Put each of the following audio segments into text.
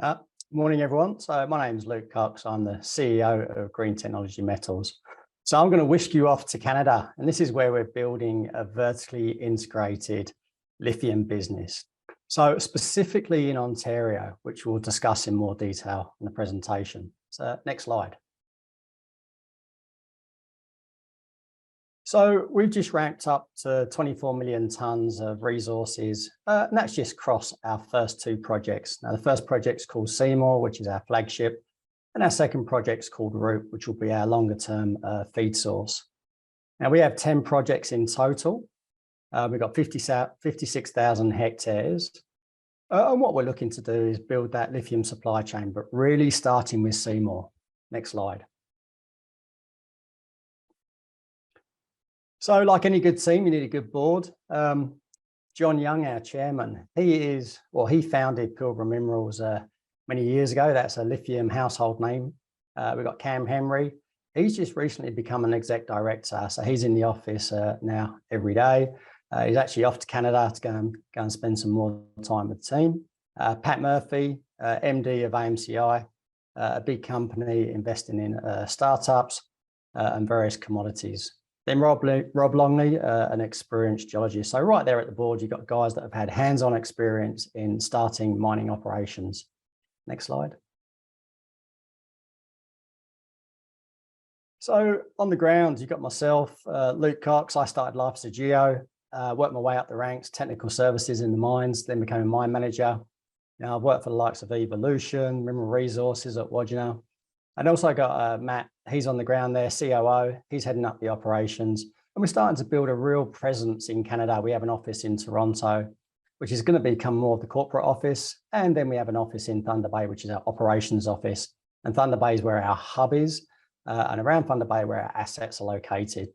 Uh, Morning, everyone. So my name is Luke Cox. I'm the CEO of Green Technology Metals. So I'm going to whisk you off to Canada, and this is where we're building a vertically integrated lithium business. So specifically in Ontario, which we'll discuss in more detail in the presentation. So next slide. So we've just ramped up to 24 million tonnes of resources, and that's just across our first two projects. Now, the first project's called Seymour, which is our flagship, and our second project's called Root, which will be our longer-term feed source. Now, we have 10 projects in total. We've got 56,000 hectares. And what we're looking to do is build that lithium supply chain, but really starting with Seymour. Next slide. So like any good team, you need a good board. John Young, our chairman, he founded Pilgrim Minerals many years ago. That's a lithium household name. We've got Cam Henry. He's just recently become an exec director. So he's in the office now every day. He's actually off to Canada to go and spend some more time with the team. Pat Murphy, MD of AMCI, a big company investing in startups and various commodities. Then Rob Longley, an experienced geologist. So right there at the board, you've got guys that have had hands-on experience in starting mining operations. Next slide. So on the ground, you've got myself, Luke Cox. I started life as a geo, worked my way up the ranks, technical services in the mines, then became a mine manager. Now I've worked for the likes of Evolution, Mineral Resources at Wodgina. And also got Matt, he's on the ground there, COO, he's heading up the operations. And we're starting to build a real presence in Canada. We have an office in Toronto, which is going to become more of the corporate office. And then we have an office in Thunder Bay, which is our operations office. And Thunder Bay is where our hub is, and around Thunder Bay where our assets are located.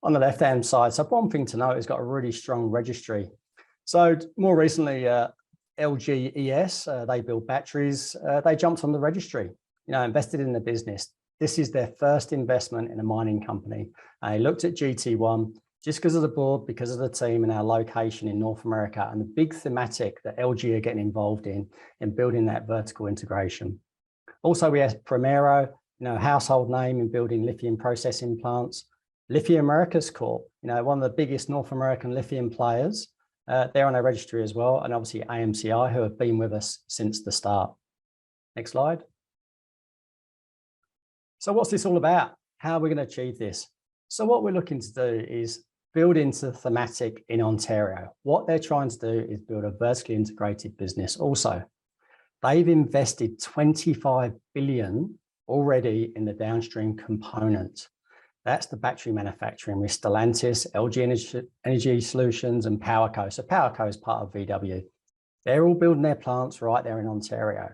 On the left-hand side, so one thing to note, it's got a really strong registry. So more recently, LGES, they build batteries, they jumped on the registry. Invested in the business. This is their first investment in a mining company. They looked at GT1 just because of the board, because of the team and our location in North America and the big thematic that LG are getting involved in building that vertical integration. Also, we have Primero, household name in building lithium processing plants. Lithium Americas Corp, one of the biggest North American lithium players. They're on our registry as well. And obviously AMCI, who have been with us since the start. Next slide. So what's this all about? How are we going to achieve this? So what we're looking to do is build into thematic in Ontario. What they're trying to do is build a vertically integrated business also. They've invested 25 billion already in the downstream component. That's the battery manufacturing with Stellantis, LG Energy Solutions and PowerCo. So PowerCo is part of VW. They're all building their plants right there in Ontario.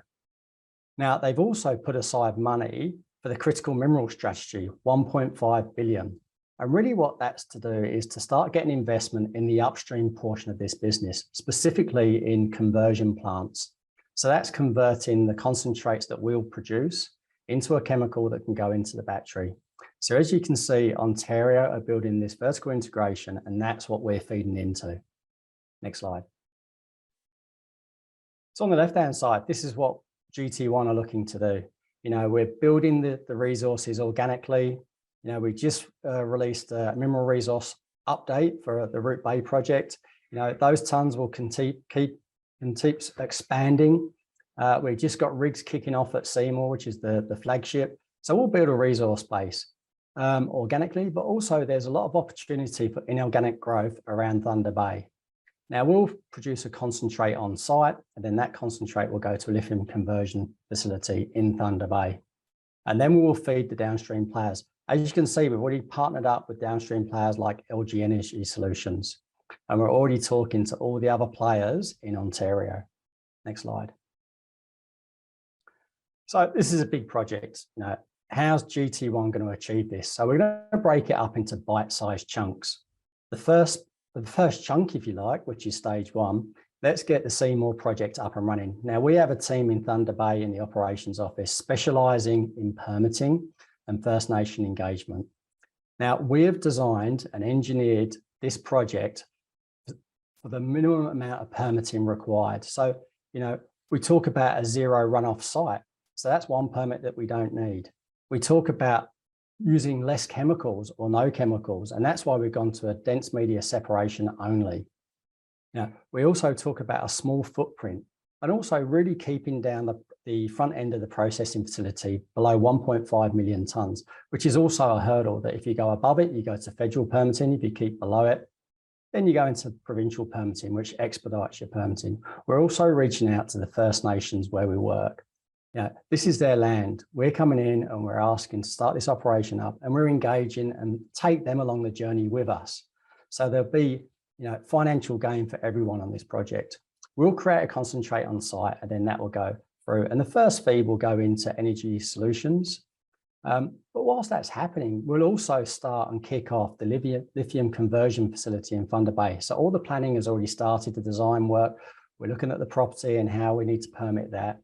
Now, they've also put aside money for the critical mineral strategy, 1.5 billion. And really what that's to do is to start getting investment in the upstream portion of this business, specifically in conversion plants. So that's converting the concentrates that we'll produce into a chemical that can go into the battery. So as you can see, Ontario are building this vertical integration, and that's what we're feeding into. Next slide. So on the left-hand side, this is what GT1 are looking to do. We're building the resources organically. We just released a mineral resource update for the Root Bay project. Those tons will keep expanding. We've just got rigs kicking off at Seymour, which is the flagship. So we'll build a resource base organically, but also there's a lot of opportunity for inorganic growth around Thunder Bay. Now we'll produce a concentrate on site, and then that concentrate will go to a lithium conversion facility in Thunder Bay. And then we will feed the downstream players. As you can see, we've already partnered up with downstream players like LG Energy Solutions, and we're already talking to all the other players in Ontario. Next slide. So this is a big project. How's GT1 going to achieve this? So we're going to break it up into bite-sized chunks. The first chunk, if you like, which is stage one, let's get the Seymour project up and running. Now, we have a team in Thunder Bay in the operations office specializing in permitting and First Nation engagement. Now, we have designed and engineered this project for the minimum amount of permitting required. So, We talk about a zero runoff site. So that's one permit that we don't need. We talk about using less chemicals or no chemicals, and that's why we've gone to a dense media separation only. Now, we also talk about a small footprint and also really keeping down the front end of the processing facility below 1.5 million tonnes, which is also a hurdle that if you go above it, you go to federal permitting. If you keep below it, then you go into provincial permitting, which expedites your permitting. We're also reaching out to the First Nations where we work. This is their land. We're coming in and we're asking to start this operation up, and we're engaging and take them along the journey with us. So there'll be financial gain for everyone on this project. We'll create a concentrate on site, and then that will go through. And the first feed will go into energy solutions. But whilst that's happening, we'll also start and kick off the lithium conversion facility in Thunder Bay. So all the planning has already started, the design work. We're looking at the property and how we need to permit that.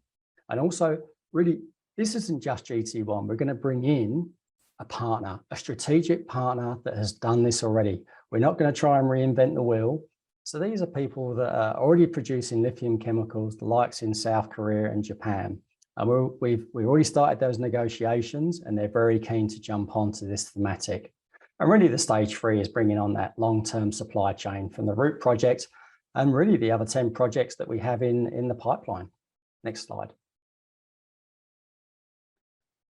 And also, really, this isn't just GT1. We're going to bring in a partner, a strategic partner that has done this already. We're not going to try and reinvent the wheel. So these are people that are already producing lithium chemicals, the likes in South Korea and Japan. And we've already started those negotiations, and they're very keen to jump onto this thematic. And really, the stage 3 is bringing on that long-term supply chain from the root project and really the other 10 projects that we have in the pipeline. Next slide.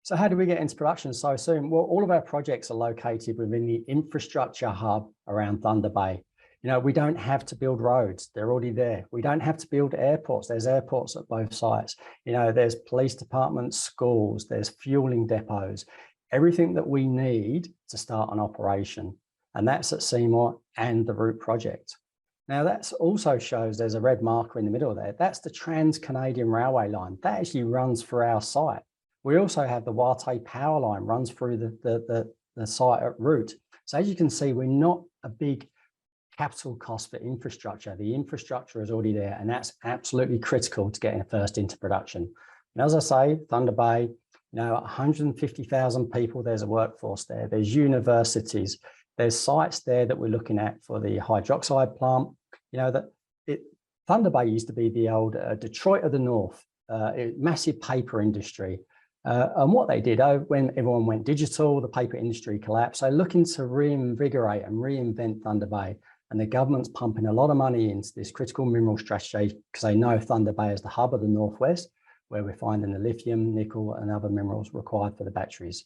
So how do we get into production so soon? Well, all of our projects are located within the infrastructure hub around Thunder Bay. We don't have to build roads. They're already there. We don't have to build airports. There's airports at both sites. There's police departments, schools, there's fueling depots, everything that we need to start an operation. And that's at Seymour and the root project. Now, that also shows there's a red marker in the middle there. That's the Trans-Canadian Railway line. That actually runs through our site. We also have the Wate power line runs through the site at root. So as you can see, we're not a big capital cost for infrastructure. The infrastructure is already there, and that's absolutely critical to getting first into production. And as I say, Thunder Bay, 150,000 people, there's a workforce there. There's universities, there's sites there that we're looking at for the hydroxide plant. Thunder Bay used to be the old Detroit of the North, massive paper industry. And what they did when everyone went digital, the paper industry collapsed. So looking to reinvigorate and reinvent Thunder Bay. And the government's pumping a lot of money into this critical mineral strategy because they know Thunder Bay is the hub of the Northwest, where we're finding the lithium, nickel, and other minerals required for the batteries.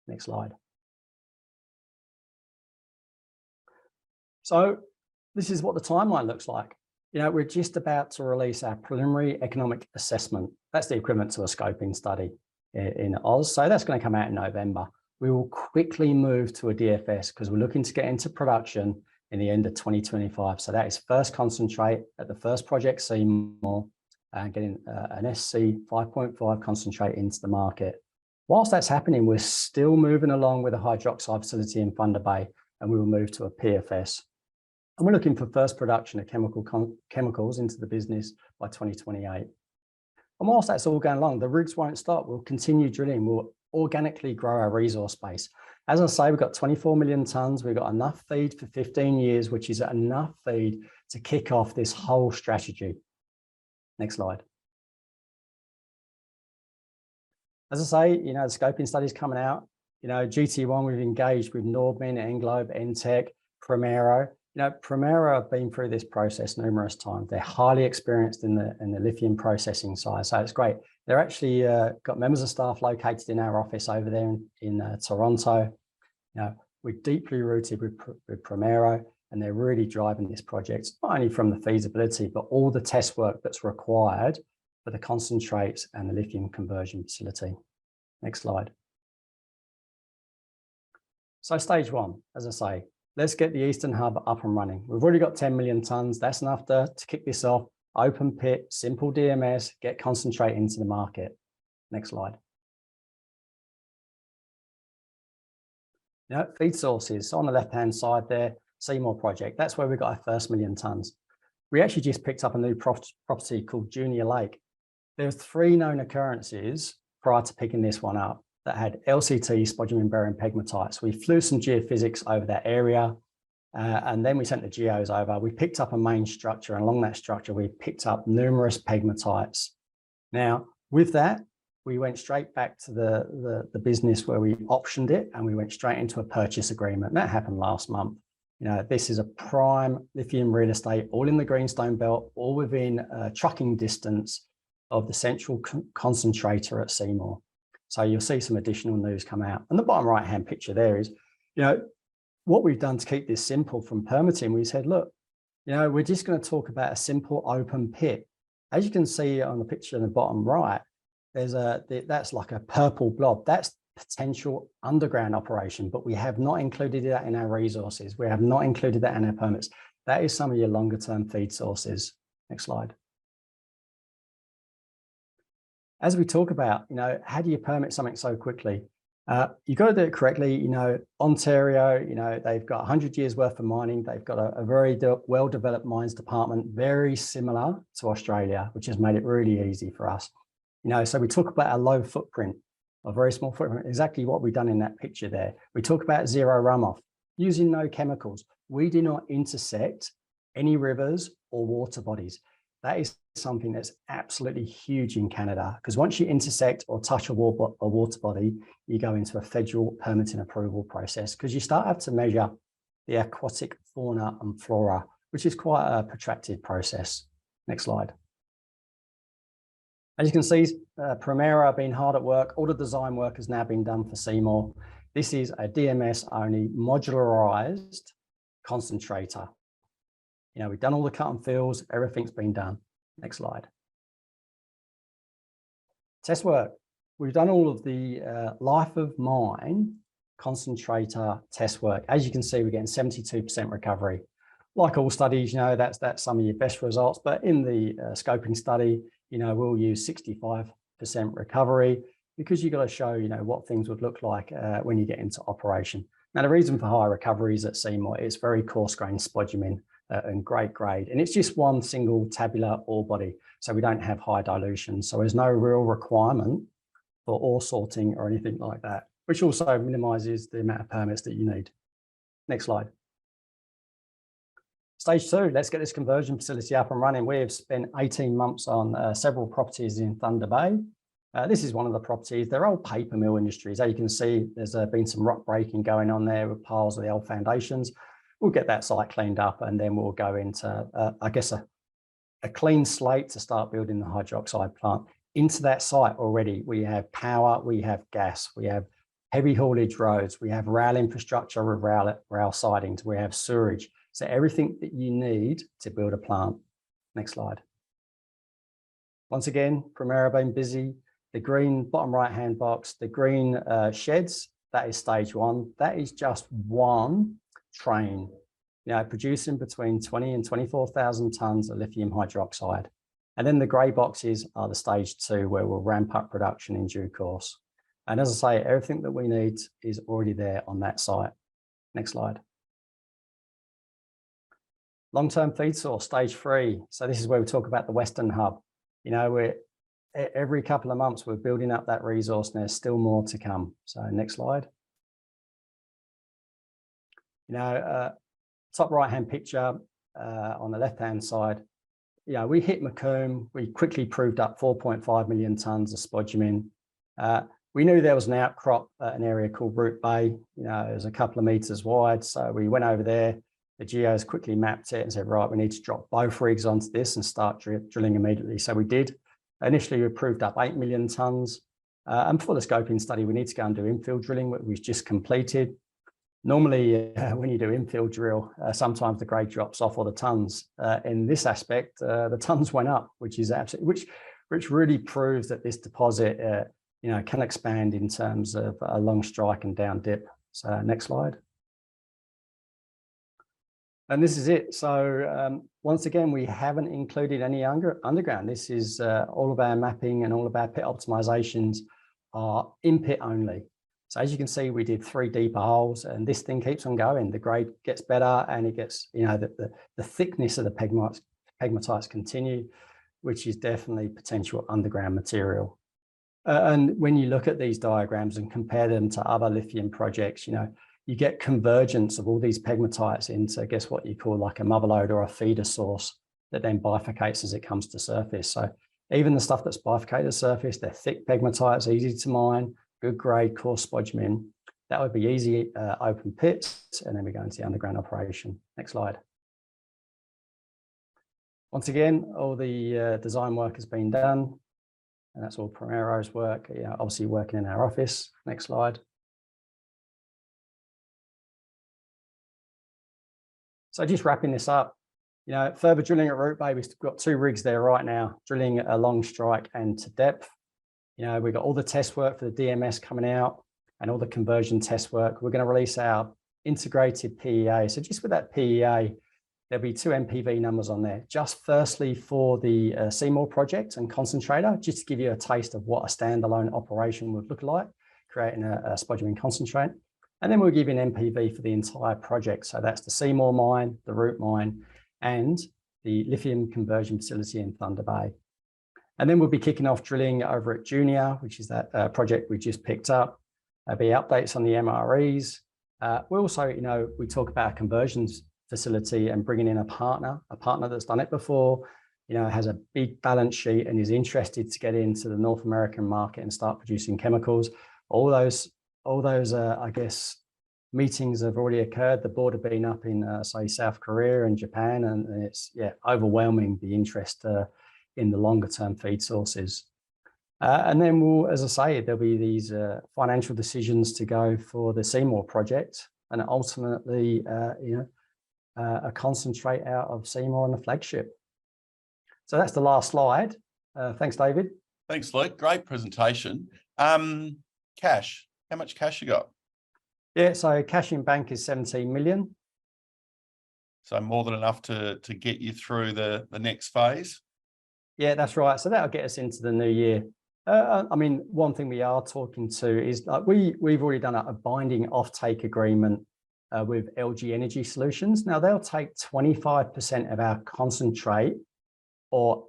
Next slide. So this is what the timeline looks like. We're just about to release our preliminary economic assessment. That's the equivalent to a scoping study in Oz. So that's going to come out in November. We will quickly move to a DFS because we're looking to get into production in the end of 2025. So that is first concentrate at the first project Seymour and getting an SC 5.5 concentrate into the market. Whilst that's happening, we're still moving along with a hydroxide facility in Thunder Bay, and we will move to a PFS. And we're looking for first production of chemicals into the business by 2028. And whilst that's all going along, the rigs won't stop. We'll continue drilling. We'll organically grow our resource base. As I say, we've got 24 million tonnes. We've got enough feed for 15 years, which is enough feed to kick off this whole strategy. Next slide. As I say, the scoping study is coming out. GT1, we've engaged with Nordman, Englobe, Entech, Primero. Primero have been through this process numerous times. They're highly experienced in the lithium processing side, so it's great. They're actually got members of staff located in our office over there in Toronto. We're deeply rooted with Primero, and they're really driving this project, not only from the feasibility, but all the test work that's required for the concentrates and the lithium conversion facility. Next slide. So stage 1, as I say, let's get the Eastern Hub up and running. We've already got 10 million tonnes. That's enough to kick this off. Open pit, simple DMS, get concentrate into the market. Next slide. Feed sources. So on the left-hand side there, Seymour project. That's where we got our first million tonnes. We actually just picked up a new property called Junior Lake. There are 3 known occurrences prior to picking this one up that had LCT, spodumene barium pegmatite. So we flew some geophysics over that area, and then we sent the geos over. We picked up a main structure, and along that structure, we picked up numerous pegmatites Now, with that, we went straight back to the business where we optioned it, and we went straight into a purchase agreement. That happened last month. You know, this is a prime lithium real estate, all in the Greenstone Belt, all within trucking distance of the central concentrator at Seymour. So you'll see some additional news come out. And the bottom right-hand picture there is, you know, what we've done to keep this simple from permitting. We said, look, you know, we're just going to talk about a simple open pit. As you can see on the picture in the bottom right, that's like a purple blob. That's potential underground operation, but we have not included that in our resources. We have not included that in our permits. That is some of your longer term feed sources. Next slide. As we talk about, you know, how do you permit something so quickly? You've got to do it correctly. You know, Ontario, you know, they've got 100 years worth of mining. They've got a very well-developed mines department, very similar to Australia, which has made it really easy for us. You know, so we talk about a low footprint, a very small footprint, exactly what we've done in that picture there. We talk about zero runoff, using no chemicals. We do not intersect any rivers or water bodies. That is something that's absolutely huge in Canada, because once you intersect or touch a water body, you go into a federal permitting approval process, because you start to measure the aquatic fauna and flora, which is quite a protracted process. Next slide. As you can see, Primera have been hard at work. All the design work has now been done for Seymour. This is a DMS-only modularized concentrator. You know, we've done all the cut and fills, everything's been done. Next slide. Test work. We've done all of the life of mine concentrator test work. As you can see, we're getting 72% recovery. Like all studies, you know, that's some of your best results, but in the scoping study, you know, we'll use 65% recovery, because you've got to show, you know, what things would look like when you get into operation. Now, the reason for high recoveries at Seymour is very coarse grain spodumene and great grade. And it's just one single tabular ore body. So we don't have high dilution. So there's no real requirement for ore sorting or anything like that, which also minimizes the amount of permits that you need. Next slide. Stage 2, let's get this conversion facility up and running. We have spent 18 months on several properties in Thunder Bay. This is one of the properties. They're old paper mill industries. As you can see, there's been some rock breaking going on there with piles of the old foundations. We'll get that site cleaned up, and then we'll go into, I guess, a clean slate to start building the hydroxide plant. Into that site already, we have power, we have gas, we have heavy haulage roads, we have rail infrastructure with rail sidings, we have sewerage. So everything that you need to build a plant. Next slide. Once again, Primera been busy. The green bottom right-hand box, the green sheds, that is stage 1. That is just one train, you know, producing between 20 and 24,000 tons of lithium hydroxide. And then the grey boxes are the stage 2, where we'll ramp up production in due course. And as I say, everything that we need is already there on that site. Next slide. Long-term feed source, stage 3. So this is where we talk about the Western Hub. You know, every couple of months we're building up that resource, and there's still more to come. So next slide. You know, top right-hand picture on the left-hand side, you know, we hit Macomb. We quickly proved up 4.5 million tons of spodumene. We knew there was an outcrop at an area called Root Bay. You know, it was a couple of meters wide. So we went over there. The geos quickly mapped it and said, right, we need to drop both rigs onto this and start drilling immediately. So we did. Initially, we proved up 8 million tons. And for the scoping study, we need to go and do infill drilling, which we've just completed. Normally, when you do infill drill, sometimes the grade drops off or the tons. In this aspect, the tons went up, which is absolutely, which really proves that this deposit, you know, can expand in terms of a long strike and down dip. So next slide. And this is it. So once again, we haven't included any underground. This is all of our mapping and all of our pit optimizations are in pit only. So as you can see, we did 3 deeper holes, and this thing keeps on going. The grade gets better, and it gets, you know, the thickness of the pegmatites continue, which is definitely potential underground material. And when you look at these diagrams and compare them to other lithium projects, you know, you get convergence of all these pegmatites into, I guess, what you call like a mother lode or a feeder source that then bifurcates as it comes to surface. So Even the stuff that's bifurcated surface, they're thick pegmatites, easy to mine, good grade, coarse spodumene. That would be easy open pits, and then we go into the underground operation. Next slide. Once again, all the design work has been done, and that's all Primero's work, obviously working in our office. Next slide. So just wrapping this up, further drilling at Root Bay, we've got 2 rigs there right now, drilling along strike and to depth. We've got all the test work for the DMS coming out and all the conversion test work. We're going to release our integrated PEA. So just with that PEA, there'll be 2 MPV numbers on there. Just firstly for the Seymour project and concentrator, just to give you a taste of what a standalone operation would look like, creating a spodumene concentrate. And then we'll give you an MPV for the entire project. So that's the Seymour mine, the Root mine, and the lithium conversion facility in Thunder Bay. And then we'll be kicking off drilling over at Junior, which is that project we just picked up. There'll be updates on the MREs. We also, we talk about a conversions facility and bringing in a partner that's done it before, has a big balance sheet and is interested to get into the North American market and start producing chemicals. All those, I guess, meetings have already occurred. The board have been up in, say, South Korea and Japan, and it's overwhelming the interest in the longer term feed sources. And then we'll, as I say, there'll be these financial decisions to go for the Seymour project, and ultimately, a concentrate out of Seymour on the flagship. So that's the last slide. Thanks, David. Thanks, Luke. Great presentation. Cash. How much cash you got? Yeah, so cash in bank is 17 million. So more than enough to get you through the next phase? Yeah, that's right. So that'll get us into the new year. One thing we are talking to is like we've already done a binding offtake agreement with LG Energy Solutions. Now they'll take 25% of our concentrate or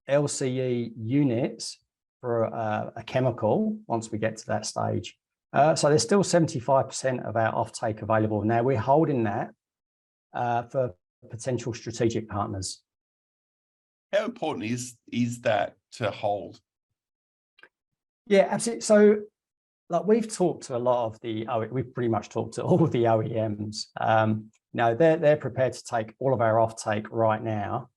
LCE units for a chemical once we get to that stage. So there's still 75% of our offtake available. Now we're holding that for potential strategic partners. How important is that to hold? Yeah, absolutely. So like we've talked to a lot of we've pretty much talked to all of the OEMs. They're prepared to take all of our offtake right now,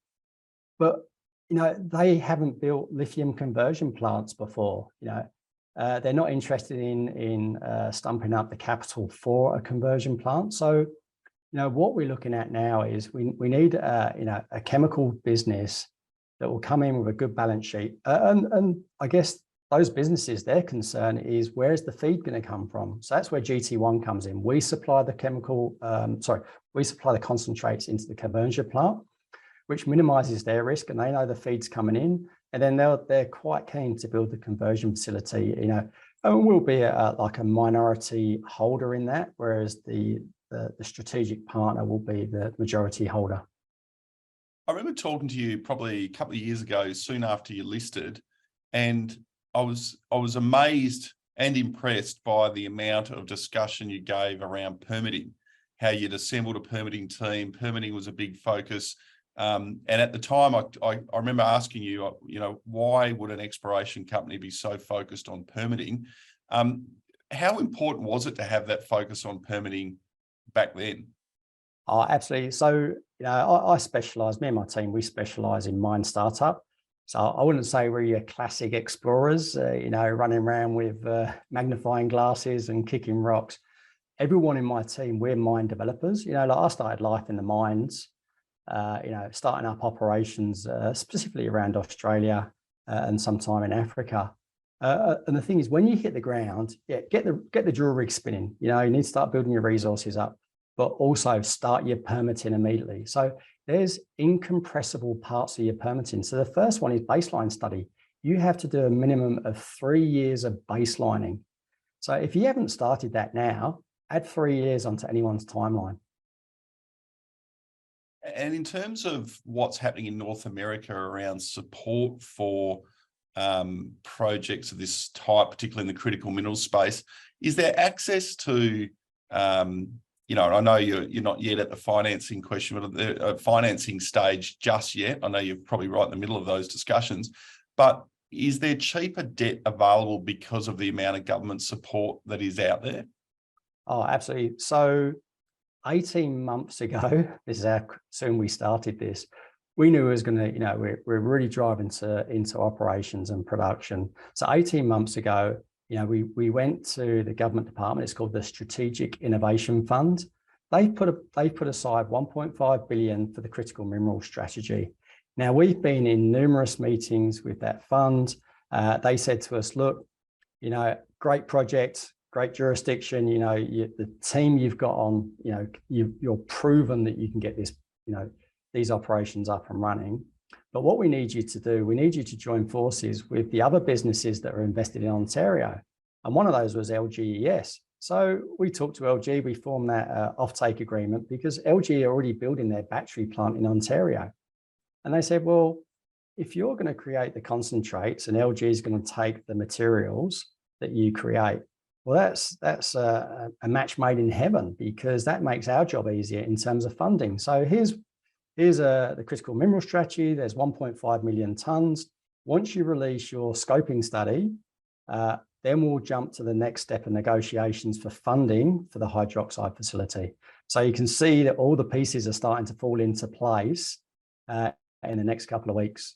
but they haven't built lithium conversion plants before. They're not interested in stumping up the capital for a conversion plant. So what we're looking at now is we need a chemical business that will come in with a good balance sheet, and I guess those businesses, their concern is where's the feed going to come from? So that's where GT1 comes in. We supply the we supply the concentrates into the conversion plant, which minimizes their risk, and they know the feed's coming in, and then they're quite keen to build the conversion facility. And we'll be like a minority holder in that, whereas the strategic partner will be the majority holder. I remember talking to you probably a couple of years ago, soon after you listed, and I was amazed and impressed by the amount of discussion you gave around permitting, how you'd assembled a permitting team. Permitting was a big focus. And at the time, I remember asking you, why would an exploration company be so focused on permitting? How important was it to have that focus on permitting back then? Oh, absolutely. So, I specialise, me and my team, we specialise in mine startup. So I wouldn't say we're your classic explorers, running around with magnifying glasses and kicking rocks. Everyone in my team, we're mine developers. Like I started life in the mines, starting up operations specifically around Australia and sometime in Africa. And the thing is, when you hit the ground, get the drill rig spinning. You need to start building your resources up, but also start your permitting immediately. So there's incompressible parts of your permitting. So the first one is baseline study. You have to do a minimum of 3 years of baselining. So if you haven't started that now, add 3 years onto anyone's timeline. And in terms of what's happening in North America around support for projects of this type, particularly in the critical minerals space, is there access to I know you're not yet at the financing question, but at the financing stage just yet. I know you're probably right in the middle of those discussions. but is there cheaper debt available because of the amount of government support that is out there? Oh, absolutely. So 18 months ago, this is how soon we started this, we knew it was going to, we're really driving into operations and production. So 18 months ago, we went to the government department. It's called the Strategic Innovation Fund. They put aside 1.5 billion for the critical mineral strategy. Now, we've been in numerous meetings with that fund. They said to us, look, great project, great jurisdiction, the team you've got on, you're proven that you can get this, these operations up and running. But what we need you to do, we need you to join forces with the other businesses that are invested in Ontario. And one of those was LGES. So we talked to LG, we formed that offtake agreement because LG are already building their battery plant in Ontario. And they said, well, if you're going to create the concentrates and LG is going to take the materials that you create, well, that's a match made in heaven, because that makes our job easier in terms of funding. So here's the critical mineral strategy. There's 1.5 million tons. Once you release your scoping study, then we'll jump to the next step of negotiations for funding for the hydroxide facility. So you can see that all the pieces are starting to fall into place in the next couple of weeks.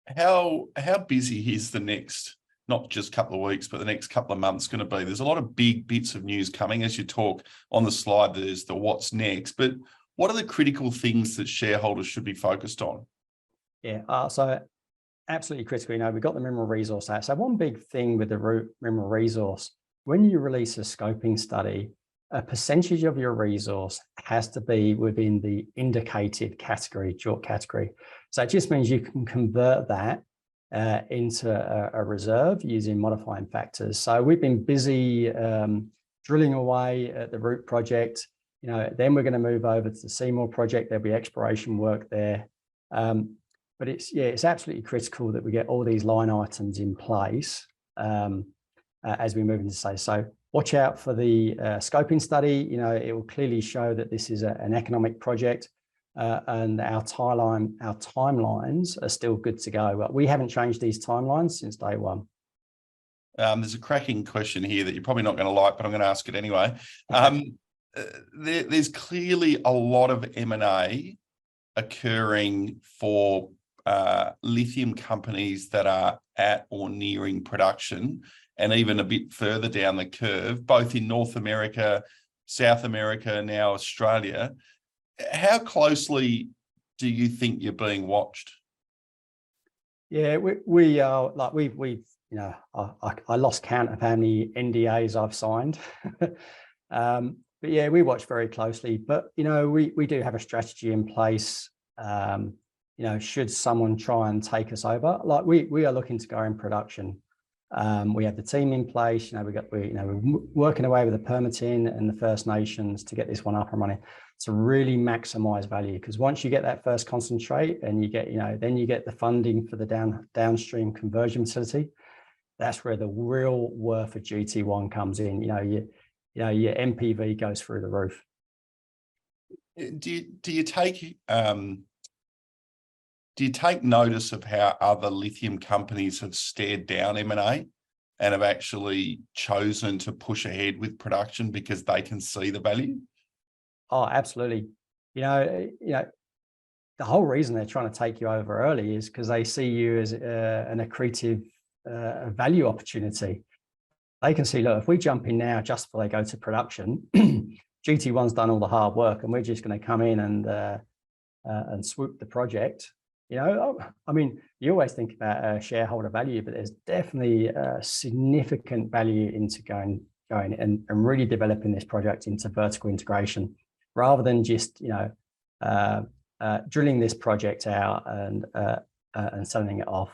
How busy is the next, not just couple of weeks, but the next couple of months going to be? There's a lot of big bits of news coming. As you talk on the slide, there's the what's next, but what are the critical things that shareholders should be focused on? Yeah, so absolutely critical. We've got the mineral resource out. So one big thing with the mineral resource, when you release a scoping study, a percentage of your resource has to be within the indicated category, JORC category. So it just means you can convert that into a reserve using modifying factors. So we've been busy drilling away at the Root project. Then we're going to move over to the Seymour project. There'll be exploration work there. But it's absolutely critical that we get all these line items in place as we move into stage. So watch out for the scoping study. It will clearly show that this is an economic project, and our timelines are still good to go. But we haven't changed these timelines since day one. There's a cracking question here that you're probably not going to like, but I'm going to ask it anyway. There's clearly a lot of M&A occurring for lithium companies that are at or nearing production, and even a bit further down the curve, both in North America, South America, now Australia. How closely do you think you're being watched? Yeah, we are like we've I lost count of how many NDAs I've signed. But yeah, we watch very closely. But we do have a strategy in place. Should someone try and take us over, like we are looking to go in production. We have the team in place. We're working away with the permitting and the First Nations to get this one up and running to really maximize value. Because once you get that first concentrate and you get, then you get the funding for the downstream conversion facility, that's where the real worth of GT1 comes in. Your MPV goes through the roof. Do you take notice of how other lithium companies have stared down M&A and have actually chosen to push ahead with production because they can see the value? Oh, absolutely. The whole reason they're trying to take you over early is because they see you as an accretive value opportunity. They can see, look, if we jump in now just before they go to production, GT1's done all the hard work, and we're just going to come in and swoop the project. I mean, you always think about shareholder value, but there's definitely significant value into going and really developing this project into vertical integration, rather than just drilling this project out and selling it off.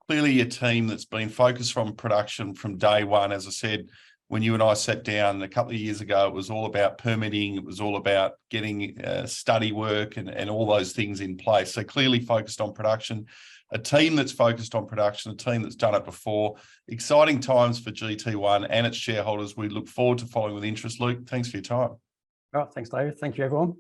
Clearly, a team that's been focused on production from day one. As I said, when you and I sat down a couple of years ago, it was all about permitting. It was all about getting study work and all those things in place. So clearly focused on production, a team that's focused on production, a team that's done it before. Exciting times for GT1 and its shareholders. We look forward to following with interest. Luke, thanks for your time. All right, thanks, David. Thank you, everyone.